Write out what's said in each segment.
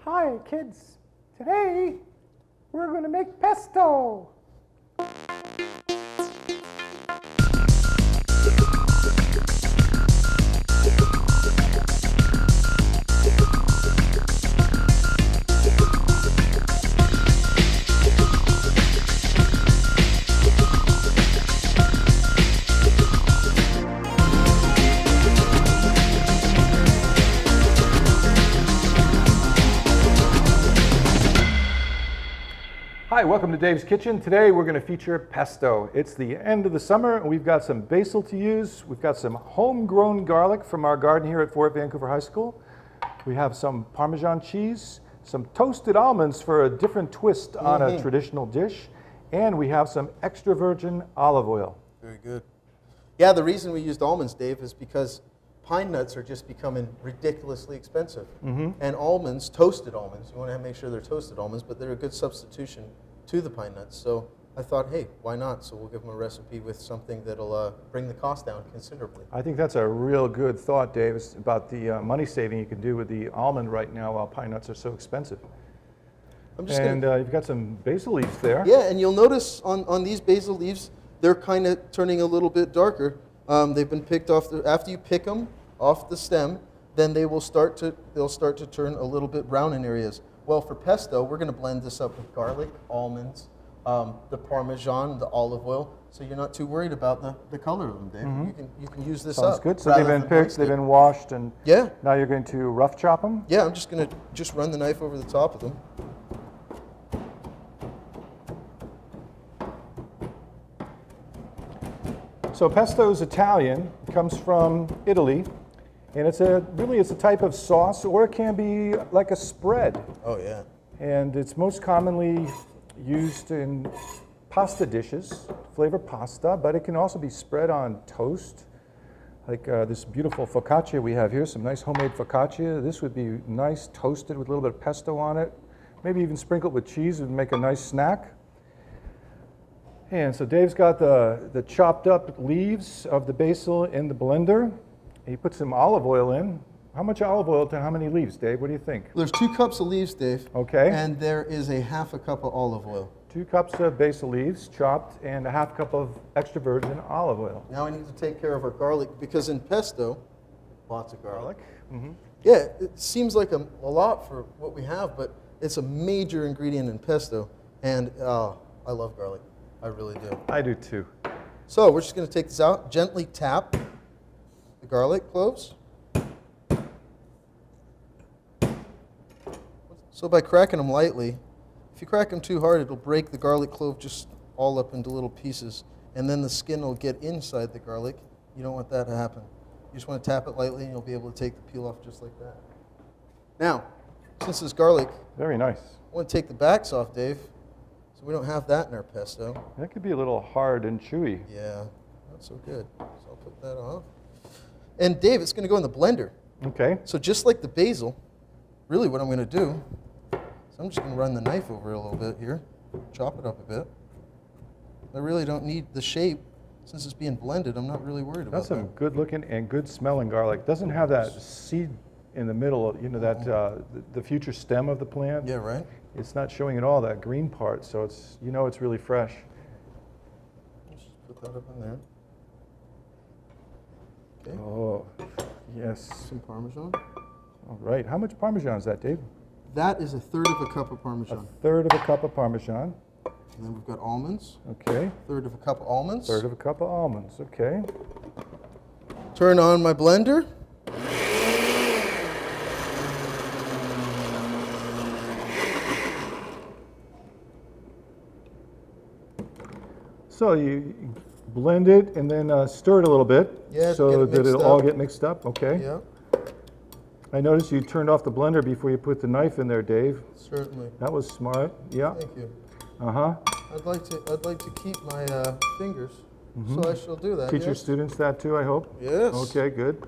Hi, kids. Today, we're going to make pesto. Hi, welcome to Dave's Kitchen. Today we're going to feature pesto. It's the end of the summer and we've got some basil to use. We've got some homegrown garlic from our garden here at Fort Vancouver High School. We have some Parmesan cheese, some toasted almonds for a different twist on a traditional dish, and we have some extra virgin olive oil. Very good. Yeah, the reason we used almonds, Dave, is because pine nuts are just becoming ridiculously expensive. And almonds, toasted almonds, you want to make sure they're toasted almonds, but they're a good substitution to the pine nuts. So I thought, hey, why not? So we'll give them a recipe with something that'll bring the cost down considerably. I think that's a real good thought, Dave. It's about the money saving you can do with the almond right now while pine nuts are so expensive. You've got some basil leaves there. Yeah, and you'll notice on these basil leaves, they're kind of turning a little bit darker. They've been picked off. After you pick them off the stem, then they'll start to turn a little bit brown in areas. Well, for pesto, we're going to blend this up with garlic, almonds, the Parmesan, the olive oil, so you're not too worried about the color of them, Dave. You can use this Sounds good. So they've been picked, they've been washed, and now you're going to rough chop them? Yeah, I'm just going to run the knife over the top of them. So pesto is Italian. It comes from Italy. And it's a type of sauce, or it can be like a spread. Oh, yeah. And it's most commonly used in pasta dishes, flavor pasta, but it can also be spread on toast. Like this beautiful focaccia we have here, some nice homemade focaccia. This would be nice toasted with a little bit of pesto on it. Maybe even sprinkled with cheese would make a nice snack. And so Dave's got the chopped up leaves of the basil in the blender. He put some olive oil in. How much olive oil to how many leaves, Dave? What do you think? There's 2 cups of leaves, Dave. Okay. And there is a half a cup of olive oil. 2 cups of basil leaves chopped and a half cup of extra virgin olive oil. Now we need to take care of our garlic because in pesto, lots of garlic. Yeah, it seems like a lot for what we have, but it's a major ingredient in pesto. And I love garlic. I really do. I do too. So we're just going to take this out, gently tap the garlic cloves. So by cracking them lightly, if you crack them too hard, it'll break the garlic clove just all up into little pieces, and then the skin will get inside the garlic. You don't want that to happen. You just want to tap it lightly, and you'll be able to take the peel off just like that. Now, since this garlic, very nice. I want to take the backs off, Dave, so we don't have that in our pesto. That could be a little hard and chewy. Yeah, not so good. So I'll put that off. And Dave, it's going to go in the blender. Okay. So just like the basil, really what I'm going to do is I'm just going to run the knife over it a little bit here, chop it up a bit. I really don't need the shape. Since it's being blended, I'm not really worried about that. That's some good looking and good smelling garlic. Doesn't have that seed in the middle, you know, that the future stem of the plant. Yeah, right. It's not showing at all that green part, so it's, you know, it's really fresh. Just put that up in there. Okay. Oh, yes. Some Parmesan. All right. How much Parmesan is that, Dave? That is 1/3 of a cup of Parmesan. 1/3 of a cup of Parmesan. And then we've got almonds. Okay. 1/3 of a cup of almonds. 1/3 of a cup of almonds. Okay. Turn on my blender. So you blend it and then stir it a little bit, so that it'll all get mixed up. Okay. Yeah. I noticed you turned off the blender before you put the knife in there, Dave. Certainly. That was smart. Yeah. Thank you. Uh-huh. I'd like to keep my fingers, so I shall do that. Teach your students that too, I hope. Yes. Okay, good.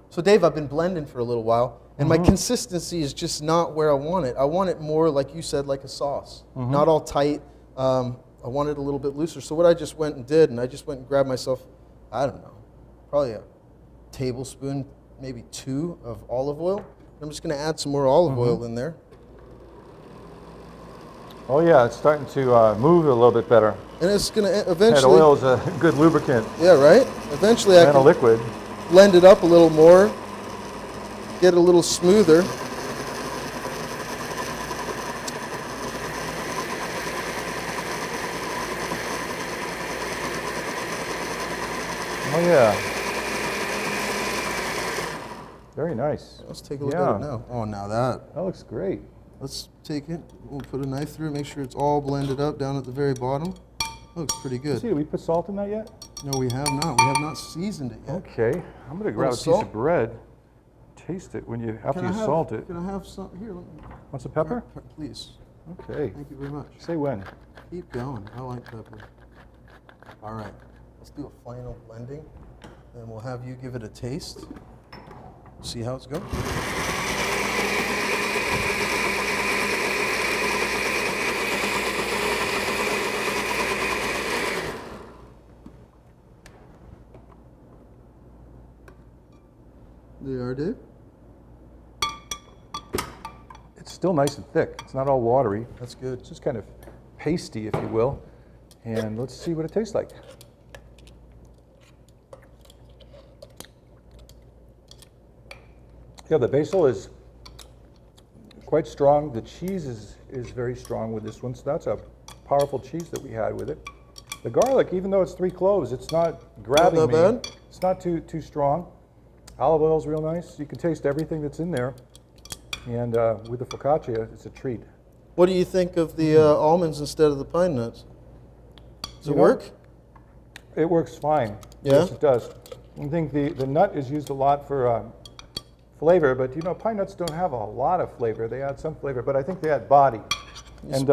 So Dave, I've been blending for a little while, and my consistency is just not where I want it. I want it more, like you said, like a sauce. Not all tight. I want it a little bit looser. So what I just went and did, and I just went and grabbed myself, I don't know, probably a tablespoon, maybe 2 of olive oil. I'm just going to add some more olive oil in there. Oh yeah, it's starting to move a little bit better. And it's going to And eventually... oil is a good lubricant. Yeah, right? Eventually I And a can liquid. blend it up a little more, get it a little smoother. Oh yeah. Very nice. Let's take a look at it now. Oh, now that. That looks great. Let's take it. We'll put a knife through it, make sure it's all blended up down at the very bottom. Looks pretty good. See, did we put salt in that yet? No, we have not. We have not seasoned it yet. Okay. I'm going to grab a piece salt? of bread. Taste it after you salt it. Can I have some? Here, let me. Want some pepper? Please. Okay. Thank you very much. Say when. Keep going. I like pepper. All right. Let's do a final blending. Then we'll have you give it a taste. See how it's going. There you are, Dave. It's still nice and thick. It's not all watery. That's good. It's just kind of pasty, if you will. And let's see what it tastes like. Yeah, the basil is quite strong. The cheese is very strong with this one, so that's a powerful cheese that we had with it. The garlic, even though it's 3 cloves, it's not grabbing Not me. bad. It's not too strong. Olive oil is real nice. You can taste everything that's in there. And with the focaccia, it's a treat. What do you think of the almonds instead of the pine nuts? Does it work? It works fine. Yeah? Yes, it does. I think the nut is used a lot for flavor, but you know, pine nuts don't have a lot of flavor. They add some flavor, but I think they add body. And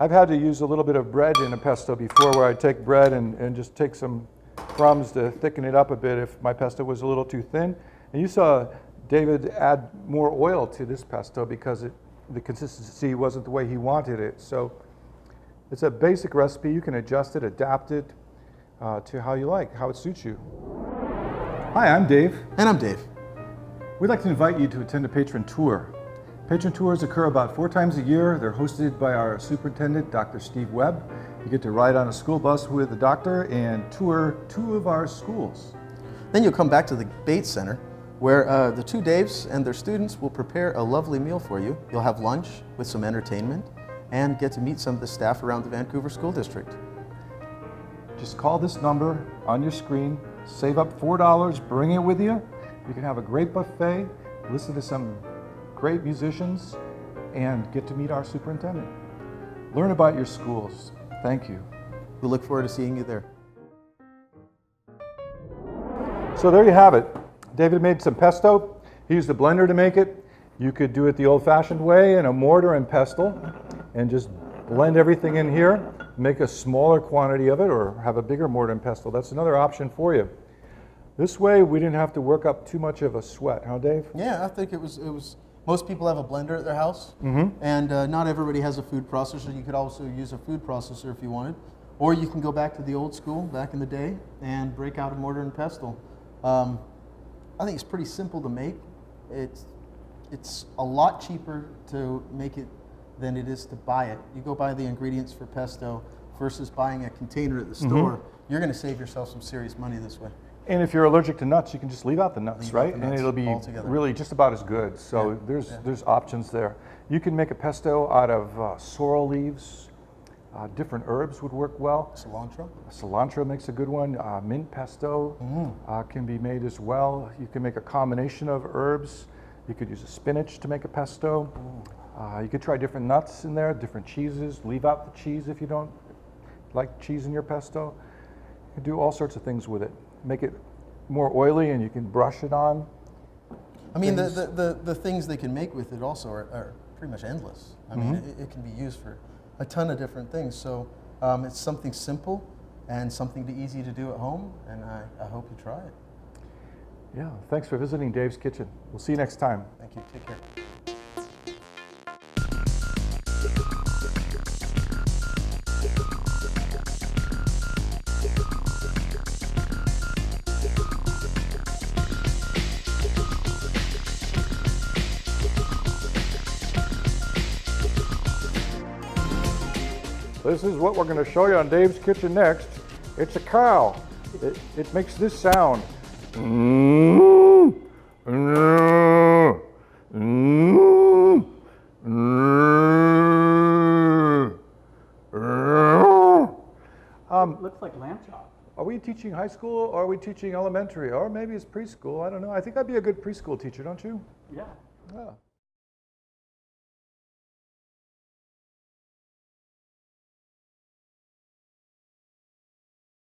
I've had to use a little bit of bread in a pesto before, where I take bread and just take some crumbs to thicken it up a bit if my pesto was a little too thin. And you saw David add more oil to this pesto because the consistency wasn't the way he wanted it. So it's a basic recipe. You can adjust it, adapt it to how you like, how it suits you. Hi, I'm Dave. And I'm Dave. We'd like to invite you to attend a patron tour. Patron tours occur about 4 times a year. They're hosted by our superintendent, Dr. Steve Webb. You get to ride on a school bus with the doctor and tour 2 of our schools. Then you'll come back to the Bates Center, where the 2 Daves and their students will prepare a lovely meal for you. You'll have lunch with some entertainment and get to meet some of the staff around the Vancouver School District. Just call this number on your screen, save up $4, bring it with you. You can have a great buffet, listen to some great musicians, and get to meet our superintendent. Learn about your schools. Thank you. We look forward to seeing you there. So there you have it. David made some pesto. He used a blender to make it. You could do it the old-fashioned way in a mortar and pestle and just blend everything in here, make a smaller quantity of it, or have a bigger mortar and pestle. That's another option for you. This way, we didn't have to work up too much of a sweat, huh, Dave? Yeah, I think it was. Most people have a blender at their house, and not everybody has a food processor. You could also use a food processor if you wanted, or you can go back to the old school, back in the day, and break out a mortar and pestle. I think it's pretty simple to make. It's a lot cheaper to make it than it is to buy it. You go buy the ingredients for pesto versus buying a container at the store. You're going to save yourself some serious money this way. And if you're allergic to nuts, you can just leave out the nuts, Leave out right? the nuts And it'll be altogether. really just about as good. So there's options there. You can make a pesto out of sorrel leaves. Different herbs would work well. Cilantro? Cilantro makes a good one. Mint pesto can be made as well. You can make a combination of herbs. You could use a spinach to make a pesto. You could try different nuts in there, different cheeses. Leave out the cheese if you don't like cheese in your pesto. You can do all sorts of things with it. Make it more oily, and you can brush it on. I mean, the things they can make with it also are pretty much endless. I mean, it can be used for a ton of different things. So it's something simple and something easy to do at home, and I hope you try it. Yeah, thanks for visiting Dave's Kitchen. We'll see you next time. Thank you. Take care. This is what we're going to show you on Dave's Kitchen next. It's a cow. It makes this sound. Looks like lamb chop. Are we teaching high school or are we teaching elementary? Or maybe it's preschool. I don't know. I think I'd be a good preschool teacher, don't you? Yeah. Yeah.